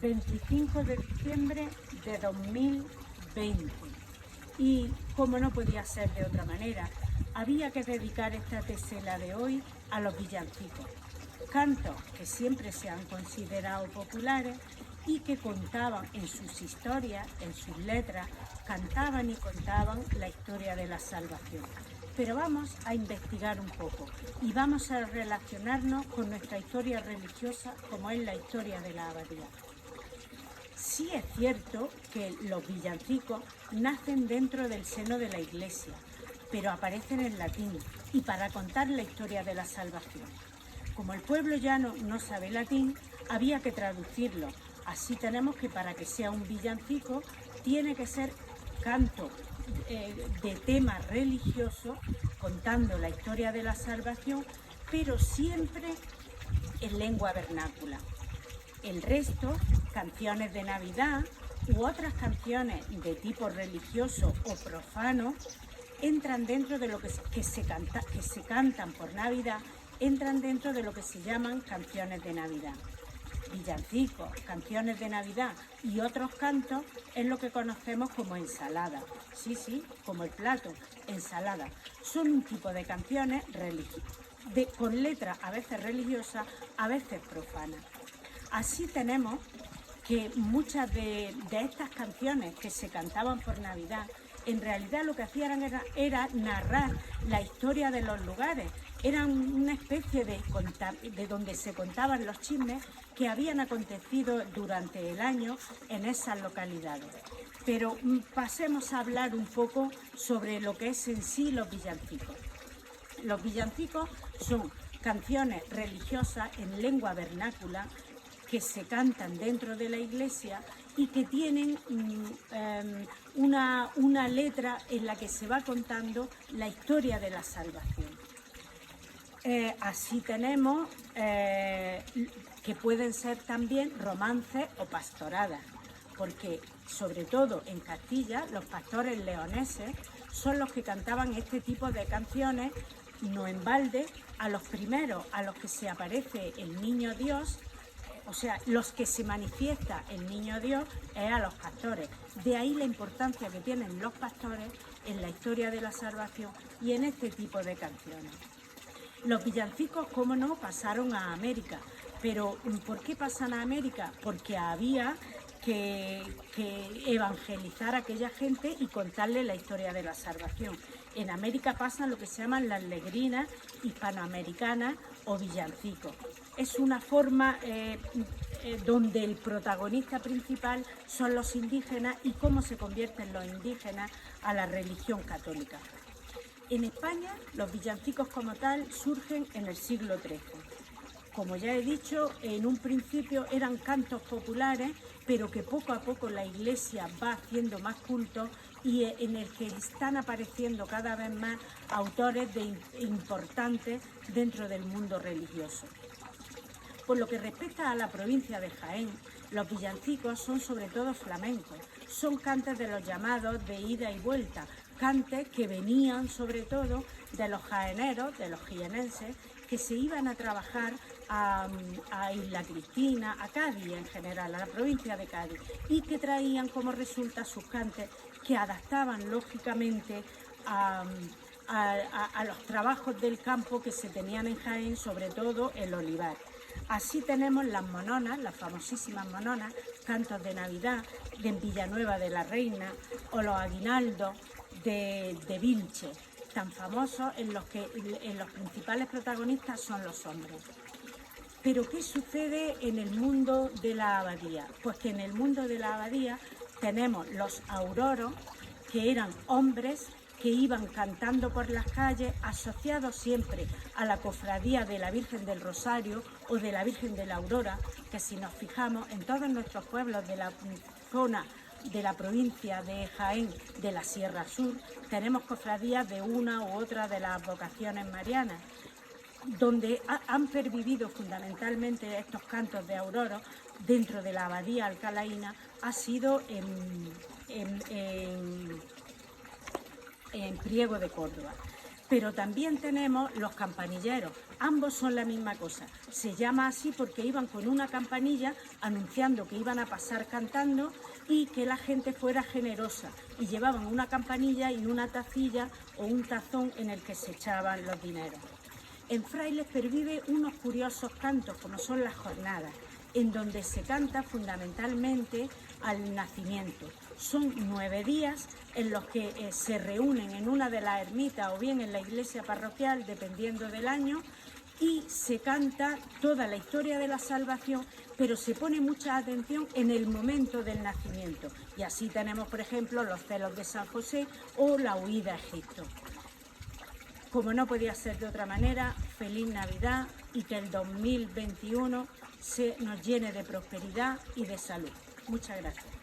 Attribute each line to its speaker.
Speaker 1: 25 de diciembre de 2020 y, como no podía ser de otra manera, había que dedicar esta tesela de hoy a los villancicos, cantos que siempre se han considerado populares y que contaban en sus historias, en sus letras, cantaban y contaban la historia de la salvación. Pero vamos a investigar un poco y vamos a relacionarnos con nuestra historia religiosa, como es la historia de la abadía. Sí es cierto que los villancicos nacen dentro del seno de la Iglesia, pero aparecen en latín y para contar la historia de la salvación. Como el pueblo llano no sabe latín, había que traducirlo. Así tenemos que para que sea un villancico tiene que ser canto de tema religioso, contando la historia de la salvación, pero siempre en lengua vernácula. El resto, canciones de Navidad u otras canciones de tipo religioso o profano, entran dentro de lo que se cantan por Navidad, entran dentro de lo que se llaman canciones de Navidad. Villancicos, canciones de Navidad y otros cantos es lo que conocemos como ensalada. Sí, como el plato, ensalada. Son un tipo de canciones con letras a veces religiosas, a veces profanas. Así tenemos que muchas de estas canciones que se cantaban por Navidad, en realidad lo que hacían era narrar la historia de los lugares. Eran una especie de donde se contaban los chismes que habían acontecido durante el año en esas localidades. Pero pasemos a hablar un poco sobre lo que es en sí los villancicos. Los villancicos son canciones religiosas en lengua vernácula que se cantan dentro de la iglesia y que tienen una letra en la que se va contando la historia de la salvación. Así tenemos que pueden ser también romances o pastoradas, porque sobre todo en Castilla los pastores leoneses son los que cantaban este tipo de canciones, no en balde, a los primeros a los que se aparece el niño Dios. O sea, los que se manifiesta el niño Dios es a los pastores. De ahí la importancia que tienen los pastores en la historia de la salvación y en este tipo de canciones. Los villancicos, cómo no, pasaron a América. Pero ¿por qué pasan a América? Porque había que evangelizar a aquella gente y contarle la historia de la salvación. En América pasan lo que se llaman las legrinas hispanoamericanas o villancicos. Es una forma donde el protagonista principal son los indígenas y cómo se convierten los indígenas a la religión católica. En España, los villancicos como tal surgen en el siglo XIII. Como ya he dicho, en un principio eran cantos populares, pero que poco a poco la Iglesia va haciendo más culto y en el que están apareciendo cada vez más autores importantes dentro del mundo religioso. Por lo que respecta a la provincia de Jaén, los villancicos son sobre todo flamencos, son cantes de los llamados de ida y vuelta, cantes que venían sobre todo de los jaeneros, de los jienenses, que se iban a trabajar a Isla Cristina, a Cádiz en general, a la provincia de Cádiz, y que traían como resulta sus cantes que adaptaban lógicamente a los trabajos del campo que se tenían en Jaén, sobre todo el olivar. Así tenemos las mononas, las famosísimas mononas, cantos de Navidad, de Villanueva de la Reina, o los aguinaldos de Vilche, tan famosos en los que los principales protagonistas son los hombres. Pero ¿qué sucede en el mundo de la abadía? Pues que en el mundo de la abadía tenemos los auroros, que eran hombres que iban cantando por las calles, asociados siempre a la cofradía de la Virgen del Rosario o de la Virgen de la Aurora, que si nos fijamos en todos nuestros pueblos de la zona de la provincia de Jaén, de la Sierra Sur, tenemos cofradías de una u otra de las vocaciones marianas, donde han pervivido fundamentalmente estos cantos de auroros dentro de la abadía alcalaína, ha sido en Priego de Córdoba. Pero también tenemos los campanilleros, ambos son la misma cosa. Se llama así porque iban con una campanilla anunciando que iban a pasar cantando y que la gente fuera generosa. Y llevaban una campanilla y una tacilla o un tazón en el que se echaban los dineros. En Frailes pervive unos curiosos cantos, como son las jornadas, en donde se canta fundamentalmente al nacimiento. Son 9 días en los que se reúnen en una de las ermitas o bien en la iglesia parroquial, dependiendo del año, y se canta toda la historia de la salvación, pero se pone mucha atención en el momento del nacimiento. Y así tenemos, por ejemplo, los celos de San José o la huida a Egipto. Como no podía ser de otra manera, feliz Navidad y que el 2021 nos llene de prosperidad y de salud. Muchas gracias.